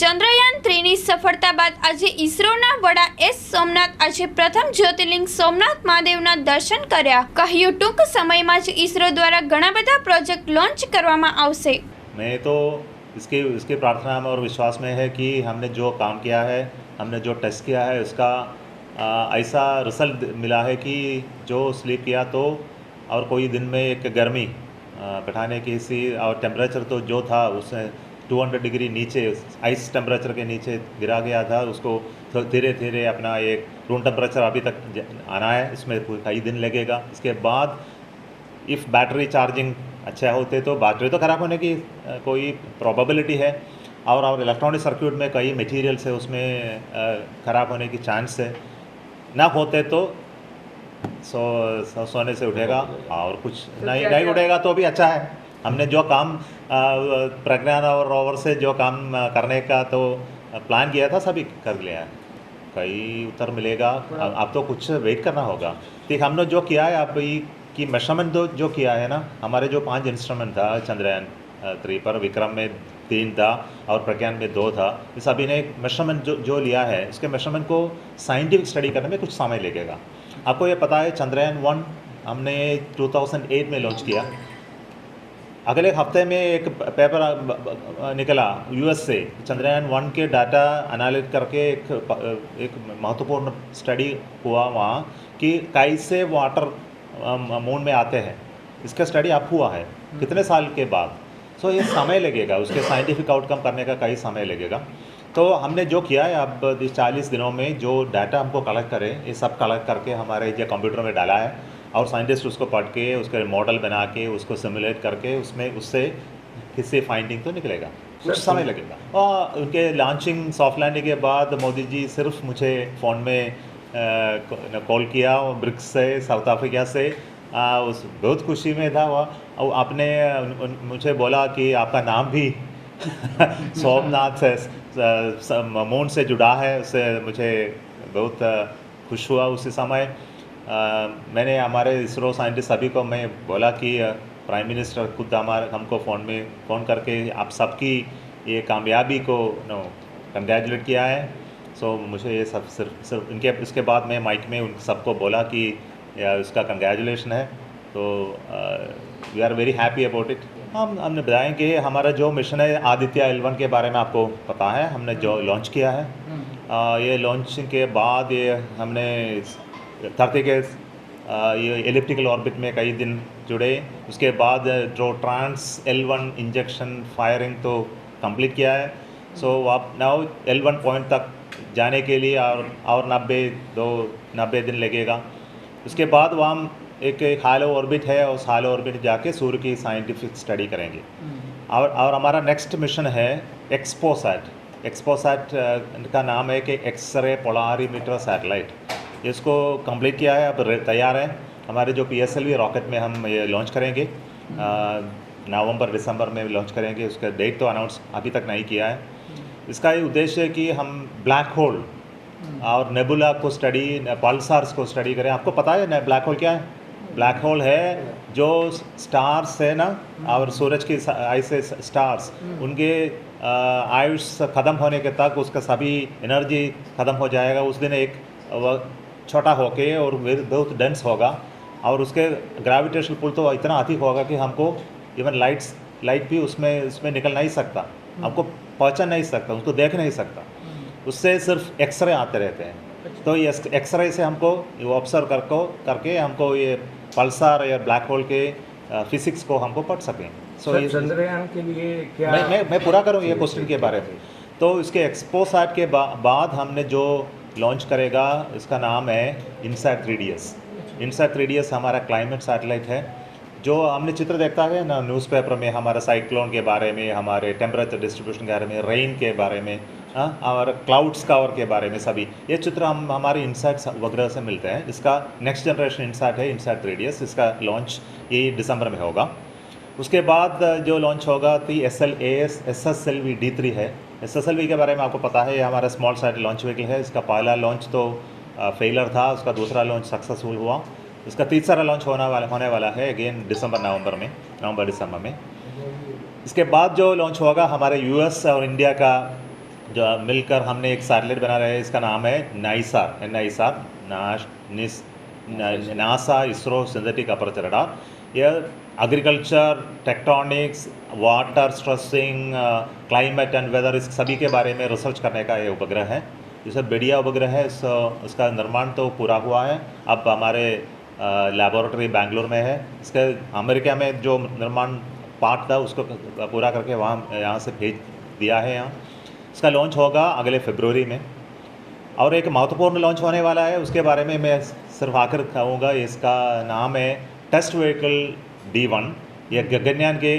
ચંદ્રયાન-3ની સફળતા બાદ આજે ઈસરોના વડા એસ સોમનાથ આજે પ્રથમ જ્યોતિર્લિંગ સોમનાથ મહાદેવના દર્શન કર્યા. કહ્યું ટૂંક સમયમાં જ ઈસરો દ્વારા ઘણા બધા પ્રોજેક્ટ લોન્ચ કરવામાં આવશે. मैं तो इसकी प्रार्थना में और विश्वास में है कि हमने जो काम किया है, हमने जो टेस्ट किया है, उसका ऐसा रिजल्ट मिला है कि जो स्लीप किया तो और कोई दिन में एक गर्मी बैठाने की सी और टेम्परेचर तो जो था उससे 200 डिग्री नीचे आइस टेम्परेचर के नीचे गिरा गया था, उसको धीरे धीरे अपना एक रूम टेम्परेचर अभी तक आना है, इसमें कई दिन लगेगा. इसके बाद इफ़ बैटरी चार्जिंग अच्छा होते तो बैटरी तो ख़राब होने की कोई प्रोबेबिलिटी है और इलेक्ट्रॉनिक सर्किट में कई मटेरियल्स है उसमें ख़राब होने की चांस है. ना होते तो सोने से उठेगा और कुछ नहीं उठेगा तो भी अच्छा है. हमने जो काम प्रज्ञान और रोवर से जो काम करने का तो प्लान किया था सभी कर लिया है. कई उत्तर मिलेगा, अब तो कुछ वेट करना होगा. ठीक, हमने जो किया है अब की मेजरमेंट जो किया है ना, हमारे जो 5 इंस्ट्रूमेंट था चंद्रयान 3 पर, विक्रम में 3 था और प्रज्ञान में 2 था. इस अभी ने मेजरमेंट जो लिया है उसके मेजरमेंट को साइंटिफिक स्टडी करने में कुछ समय लगेगा. आपको ये पता है चंद्रयान 1 हमने 2008 में लॉन्च किया. अगले हफ्ते में एक पेपर निकला यूएस से, चंद्रयान 1 के डाटा एनालिसिस करके एक महत्वपूर्ण स्टडी हुआ वहाँ कि कैसे वाटर मून में आते हैं. इसका स्टडी अब हुआ है कितने साल के बाद. सो ये समय लगेगा, उसके साइंटिफिक आउटकम करने का कई समय लगेगा. तो हमने जो किया है अब 40 दिनों में जो डाटा हमको कलेक्ट करें, ये सब कलेक्ट करके हमारे जो कंप्यूटर में डाला है और साइंटिस्ट उसको पढ़ के उसके मॉडल बना के उसको सिमुलेट करके उससे किसी फाइंडिंग तो निकलेगा. कुछ समय लगेगा. और उनके लॉन्चिंग सॉफ्ट लैंडिंग के बाद मोदी जी सिर्फ मुझे फ़ोन में कॉल किया ब्रिक्स से, साउथ अफ्रीका से. उस बहुत खुशी में था वह. और आपने मुझे बोला कि आपका नाम भी सोमनाथ से मून से जुड़ा है. उससे मुझे बहुत खुश हुआ. उसी समय मैंने हमारे इसरो साइंटिस्ट सभी को मैं बोला कि प्राइम मिनिस्टर खुद हमको फ़ोन करके आप सबकी ये कामयाबी को कंग्रेचुलेट किया है. सो मुझे ये सब सिर्फ इनके इसके बाद मैं माइक में उन सबको बोला कि इसका कंग्रेचुलेशन है. तो we are very happy about it. हमने बताएं कि हमारा जो मिशन है आदित्य L1 के बारे में आपको पता है, हमने जो लॉन्च किया है. ये लॉन्चिंग के बाद ये हमने धरती के ये एलिप्टिकल ऑर्बिट में कई दिन जुड़े. उसके बाद जो ट्रांस L1 इंजेक्शन फायरिंग तो कंप्लीट किया है. सो आप नाउ L1 पॉइंट तक जाने के लिए और 90 दिन लगेगा. उसके बाद वहाँ एक हालो ऑर्बिट है, उस हालो ऑर्बिट जाके सूर्य की साइंटिफिक स्टडी करेंगे. और हमारा नेक्स्ट मिशन है एक्सपोसैट. एक्सपोसैट का नाम है कि एक्सरे पोलारीमीटर सैटेलाइट. इसको कंप्लीट किया है, अब तैयार है. हमारे जो PSLV रॉकेट में हम ये लॉन्च करेंगे, नवंबर दिसंबर में लॉन्च करेंगे. उसका डेट तो अनाउंस अभी तक नहीं किया है. इसका ये उद्देश्य है कि हम ब्लैक होल और नेबुला को स्टडी, पल्सार्स को स्टडी करें. आपको पता है ना ब्लैक होल क्या है? ब्लैक होल है जो स्टार्स है ना, और सूरज की ऐसे स्टार्स उनके आयुष ख़त्म होने के तक उसका सभी एनर्जी ख़त्म हो जाएगा. उस दिन एक छोटा होके और बहुत डेंस होगा और उसके ग्रेविटेशनल पुल तो इतना अधिक होगा कि हमको इवन लाइट भी उसमें निकल नहीं सकता, हमको पहचान नहीं सकता, उसको देख नहीं सकता. उससे सिर्फ एक्सरे आते रहते हैं. तो ये एक्सरे से हमको ऑब्जर्व करके हमको ये पल्सार या ब्लैक होल के फिजिक्स को हमको पढ़ सकें. सो चंद्रयान के लिए क्या मैं पूरा करूँ ये क्वेश्चन के बारे में. तो इसके एक्सपोसैट के बाद हमने जो लॉन्च करेगा इसका नाम है INSAT 3DS. INSAT 3DS हमारा क्लाइमेट सैटेलाइट है. जो हमने चित्र देखता है ना न्यूज़पेपर में, हमारे साइक्लोन के बारे में, हमारे टेम्परेचर डिस्ट्रीब्यूशन के बारे में, रेन के बारे में, और क्लाउड्स कवर के बारे में, सभी ये चित्र हम हमारे INSAT वगैरह से मिलते हैं. इसका नेक्स्ट जनरेशन INSAT है, INSAT 3DS. इसका लॉन्च ये दिसंबर में होगा. उसके बाद जो लॉन्च होगा तो SSLV D3 है. SSLV के बारे में आपको पता है, ये हमारा स्मॉल सैटेलाइट लॉन्च व्हीकल है. इसका पहला लॉन्च तो फेलियर था, उसका दूसरा लॉन्च सक्सेसफुल हुआ. इसका तीसरा लॉन्च होने वाला है अगेन नवंबर दिसंबर में. इसके बाद जो लॉन्च होगा हमारे US और इंडिया का जो मिलकर हमने एक सैटेलाइट बना रहे हैं, इसका नाम है NISAR, NASA ISRO synthetic aperture radar. यह agriculture, tectonics, water stressing, climate and weather, इस सभी के बारे में रिसर्च करने का ये उपग्रह है। ये सब बढ़िया उपग्रह है। इसका निर्माण तो पूरा हुआ है, अब हमारे लैबोरेटरी बेंगलुरु में है। इसके अमेरिका में जो निर्माण पार्ट था उसको पूरा करके यहाँ से भेज दिया है यहाँ। इसका लॉन्च होगा अगले फरवरी में। और एक महत्वपूर्ण लॉन्च होने वाला है, उसके बारे में मैं सिर्फ आकर कहूँगा। इसका नाम है टेस्ट व्हीकल D1। यह गगनयान के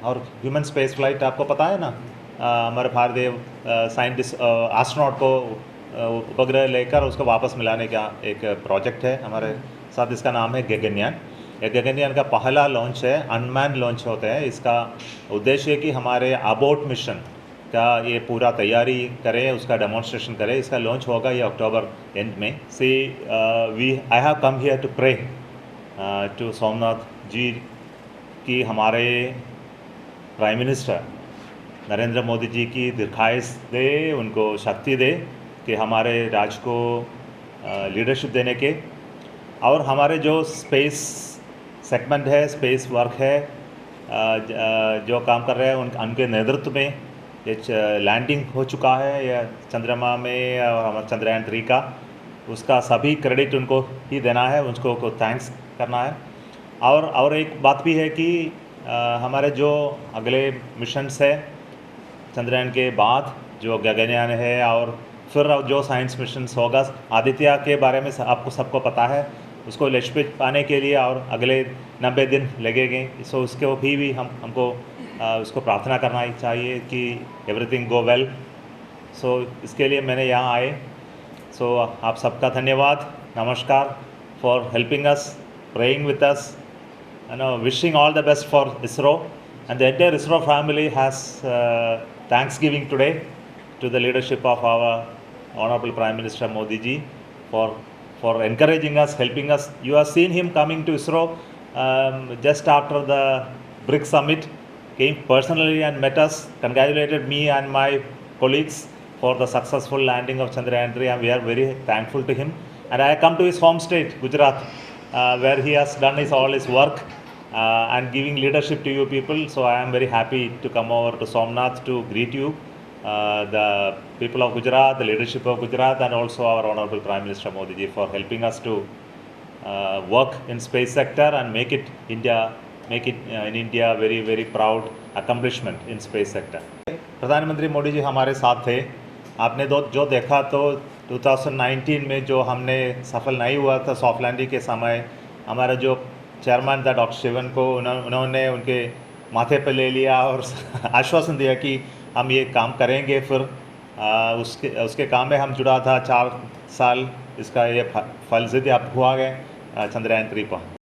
और ह्यूमन स्पेस फ्लाइट, आपको पता है ना, हमारे भारतीय साइंटिस्ट एस्ट्रोनॉट को उपग्रह लेकर उसको वापस मिलाने का एक प्रोजेक्ट है हमारे साथ। इसका नाम है गगनयान। यह गगनयान का पहला लॉन्च है, अनमैन लॉन्च होते हैं। इसका उद्देश्य है कि हमारे अबोट मिशन का ये पूरा तैयारी करें, उसका डेमोन्स्ट्रेशन करें। इसका लॉन्च होगा ये अक्टूबर एंड में। I have come here to pray to Somnath ji कि हमारे प्राइम मिनिस्टर नरेंद्र मोदी जी की दीर्घायुष दे, उनको शक्ति दे कि हमारे राज्य को लीडरशिप देने के, और हमारे जो स्पेस सेगमेंट है, स्पेस वर्क है, जो काम कर रहे हैं उनके नेतृत्व में ये लैंडिंग हो चुका है या चंद्रमा में, और हमारा चंद्रयान 3 का, उसका सभी क्रेडिट उनको ही देना है, उनको थैंक्स करना है। और एक बात भी है कि हमारे जो अगले मिशंस है चंद्रयान के बाद, जो गगनयान है, और फिर जो साइंस मिशंस होगा, आदित्य के बारे में आपको सबको पता है, उसको लक्ष्य पे पाने के लिए और अगले 90 दिन लगेंगे। सो उसके भी हमको उसको प्रार्थना करना ही चाहिए कि एवरीथिंग गो वेल। सो इसके लिए मैंने यहाँ आए। सो आप सबका धन्यवाद, नमस्कार, for helping us, praying with us, wishing all the best for ISRO, and the entire ISRO family has Thanksgiving today to the leadership of our Honorable Prime Minister Modi ji for encouraging us, helping us. You have seen him coming to ISRO just after the BRICS summit, came personally and met us, congratulated me and my colleagues for the successful landing of Chandrayaan 3, and we are very thankful to him. And I come to his home state, Gujarat, where he has done all his work and giving leadership to you people. So I am very happy to come over to Somnath to greet you, the people of Gujarat, the leadership of Gujarat, and also our Honorable Prime Minister Modi ji for helping us to work in space sector and make it in India very very proud accomplishment in space sector. प्रधानमंत्री मोदी जी हमारे साथ थे। आपने जो देखा तो 2019 में जो हमने सफल नहीं हुआ था सॉफ्ट लैंडिंग के समय, हमारा जो चेयरमैन था डॉक्टर शिवन को, उन्होंने उनके माथे पर ले लिया और आश्वासन दिया कि हम ये काम करेंगे। फिर उसके काम में हम जुड़ा था 4 साल, इसका ये फल सिद्ध अब हुआ गया चंद्रयान 3 पर।